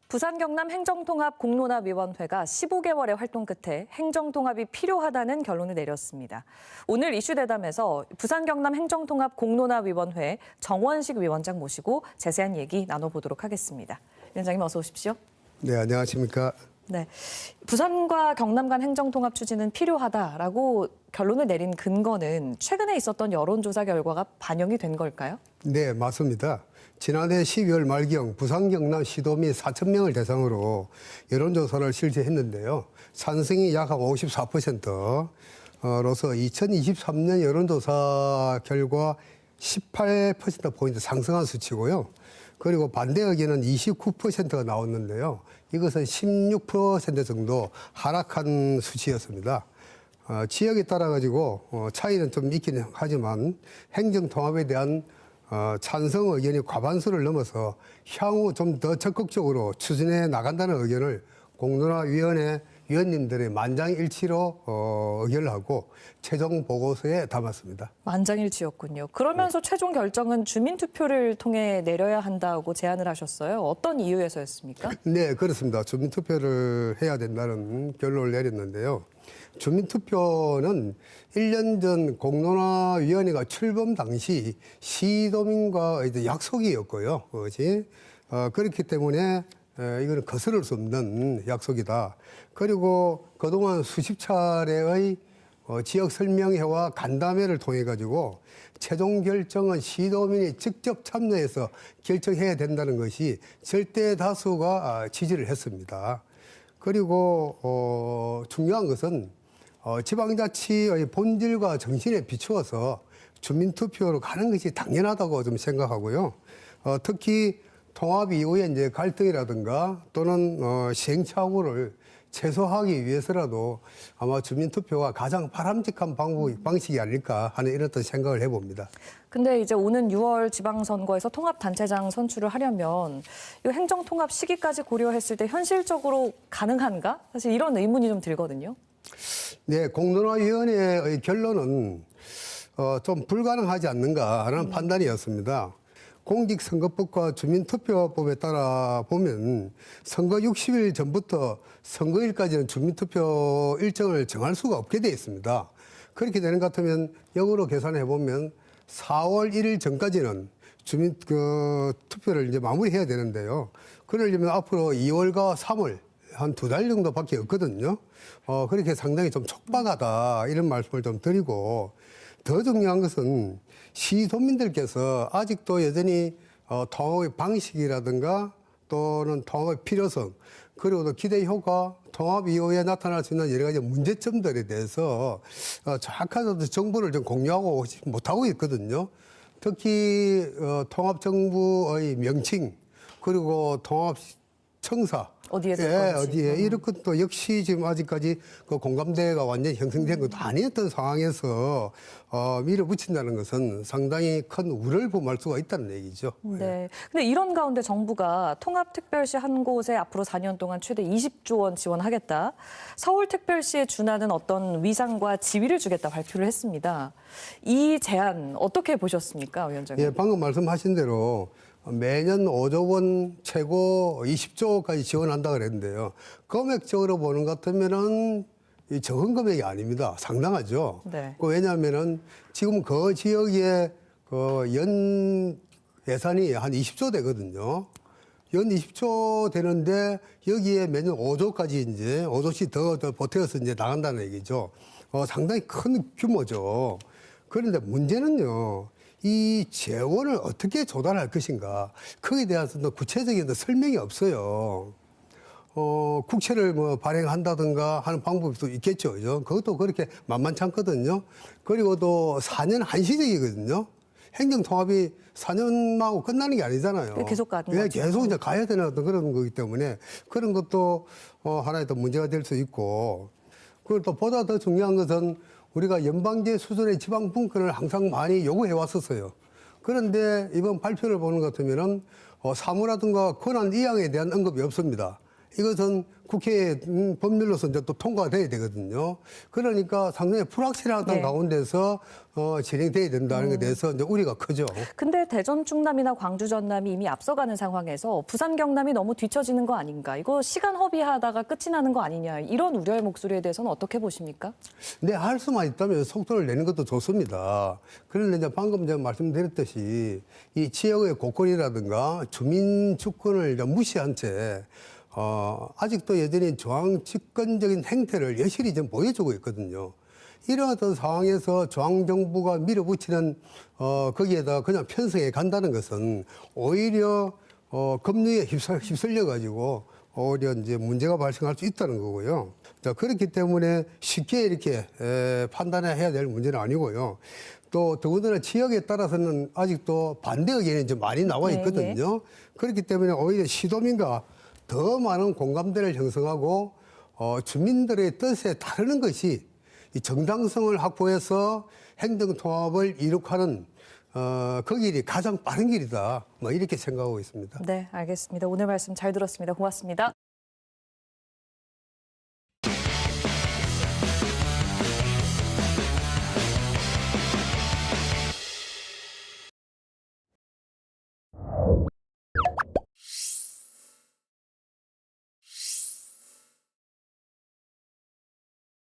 부산 경남 행정통합 공론화위원회가 15개월의 활동 끝에 행정통합이 필요하다는 결론을 내렸습니다. 오늘 이슈대담에서 부산 경남 행정통합 공론화위원회 정원식 위원장 모시고 자세한 얘기 나눠보도록 하겠습니다. 위원장님 어서 오십시오. 네, 안녕하십니까. 네, 부산과 경남 간 행정통합 추진은 필요하다라고 결론을 내린 근거는 최근에 있었던 여론조사 결과가 반영이 된 걸까요? 네, 맞습니다. 지난해 12월 말경 부산 경남 시도민 4,000명을 대상으로 여론조사를 실시했는데요. 찬성이 약 한 54%로서 2023년 여론조사 결과 18%포인트 상승한 수치고요. 그리고 반대 의견은 29%가 나왔는데요. 이것은 16% 정도 하락한 수치였습니다. 지역에 따라 가지고 차이는 좀 있긴 하지만 행정통합에 대한 찬성 의견이 과반수를 넘어서 향후 좀 더 적극적으로 추진해 나간다는 의견을 공론화위원회 위원님들의 만장일치로 의결을 하고 최종 보고서에 담았습니다. 만장일치였군요. 그러면서 네. 최종 결정은 주민투표를 통해 내려야 한다고 제안을 하셨어요. 어떤 이유에서였습니까? 네, 그렇습니다. 주민투표를 해야 된다는 결론을 내렸는데요. 주민투표는 1년 전 공론화위원회가 출범 당시 시도민과 이제 약속이었고요. 그렇기 때문에 이거는 거스를 수 없는 약속이다. 그리고 그동안 수십 차례의 지역 설명회와 간담회를 통해 가지고 최종 결정은 시도민이 직접 참여해서 결정해야 된다는 것이 절대 다수가 지지를 했습니다. 그리고 중요한 것은 지방자치의 본질과 정신에 비추어서 주민투표로 가는 것이 당연하다고 좀 생각하고요. 특히 통합 이후에 이제 갈등이라든가 또는 시행착오를 최소화하기 위해서라도 아마 주민투표가 가장 바람직한 방식이 아닐까 하는 이런 어떤 생각을 해봅니다. 근데 이제 오는 6월 지방선거에서 통합단체장 선출을 하려면 이 행정통합 시기까지 고려했을 때 현실적으로 가능한가? 사실 이런 의문이 좀 들거든요. 네, 공론화위원회의 결론은 좀 불가능하지 않는가라는 판단이었습니다. 공직선거법과 주민투표법에 따라 보면 선거 60일 전부터 선거일까지는 주민투표 일정을 정할 수가 없게 되어 있습니다. 그렇게 되는 것 같으면 역으로 계산해 보면 4월 1일 전까지는 투표를 이제 마무리해야 되는데요. 그러려면 앞으로 2월과 3월 한 2달 정도밖에 없거든요. 그렇게 상당히 좀 촉박하다 이런 말씀을 좀 드리고 더 중요한 것은 시도민들께서 아직도 여전히 통합의 방식이라든가 또는 통합의 필요성 그리고 또 기대 효과, 통합 이후에 나타날 수 있는 여러 가지 문제점들에 대해서 정확한 정보를 좀 공유하고 못하고 있거든요. 특히 통합정부의 명칭 그리고 통합청사 어디에 될 건지. 어디에 이런 것도 역시 지금 아직까지 그 공감대가 완전히 형성된 것도 아니었던 상황에서 밀어붙인다는 것은 상당히 큰 우려를 범할 수가 있다는 얘기죠. 네. 근데 이런 가운데 정부가 통합특별시 한 곳에 앞으로 4년 동안 최대 20조 원 지원하겠다. 서울특별시에 준하는 어떤 위상과 지위를 주겠다 발표를 했습니다. 이 제안 어떻게 보셨습니까, 위원장님? 예, 방금 말씀하신 대로 매년 5조 원 최고 20조까지 지원한다 그랬는데요. 금액적으로 보는 것 같으면은 적은 금액이 아닙니다. 상당하죠. 네. 왜냐하면은 지금 그 지역의 연 예산이 한 20조 되거든요. 연 20조 되는데 여기에 매년 5조까지 이제 5조씩 더 보태어서 이제 나간다는 얘기죠. 상당히 큰 규모죠. 그런데 문제는요. 이 재원을 어떻게 조달할 것인가. 거기에 대해서는 구체적인 설명이 없어요. 국채를 발행한다든가 하는 방법도 있겠죠. 그죠? 그것도 그렇게 만만치 않거든요. 그리고 또 4년 한시적이거든요. 행정통합이 4년하고 끝나는 게 아니잖아요. 계속 가는 예, 거죠. 계속 이제 가야 되는 어떤 그런 거기 때문에 그런 것도 하나의 또 문제가 될 수 있고. 그리고 또 보다 더 중요한 것은 우리가 연방제 수준의 지방 분권을 항상 많이 요구해 왔었어요. 그런데 이번 발표를 보는 것 같으면은 사무라든가 권한 이양에 대한 언급이 없습니다. 이것은 국회 법률로서 이제 또 통과돼야 되거든요. 그러니까 상당히 불확실하던 네. 가운데서 진행돼야 된다는 것에 대해서 이제 우려가 크죠. 근데 대전 충남이나 광주 전남이 이미 앞서가는 상황에서 부산 경남이 너무 뒤처지는 거 아닌가? 이거 시간 허비하다가 끝이 나는 거 아니냐? 이런 우려의 목소리에 대해서는 어떻게 보십니까? 네, 할 수만 있다면 속도를 내는 것도 좋습니다. 그런데 이제 방금 제가 말씀드렸듯이 이 지역의 곳거리라든가 주민 주권을 이제 무시한 채 아직도 여전히 중앙 집권적인 행태를 여실히 좀 보여주고 있거든요. 이런 어떤 상황에서 중앙정부가 밀어붙이는 거기에다 그냥 편성해 간다는 것은 오히려 급류에 휩쓸려 가지고 오히려 이제 문제가 발생할 수 있다는 거고요. 자, 그렇기 때문에 쉽게 이렇게 판단해야 될 문제는 아니고요. 또 더군다나 지역에 따라서는 아직도 반대 의견이 좀 많이 나와 있거든요. 그렇기 때문에 오히려 시도민과 더 많은 공감대를 형성하고 주민들의 뜻에 따르는 것이 이 정당성을 확보해서 행정통합을 이룩하는 그 길이 가장 빠른 길이다. 뭐 이렇게 생각하고 있습니다. 네, 알겠습니다. 오늘 말씀 잘 들었습니다. 고맙습니다.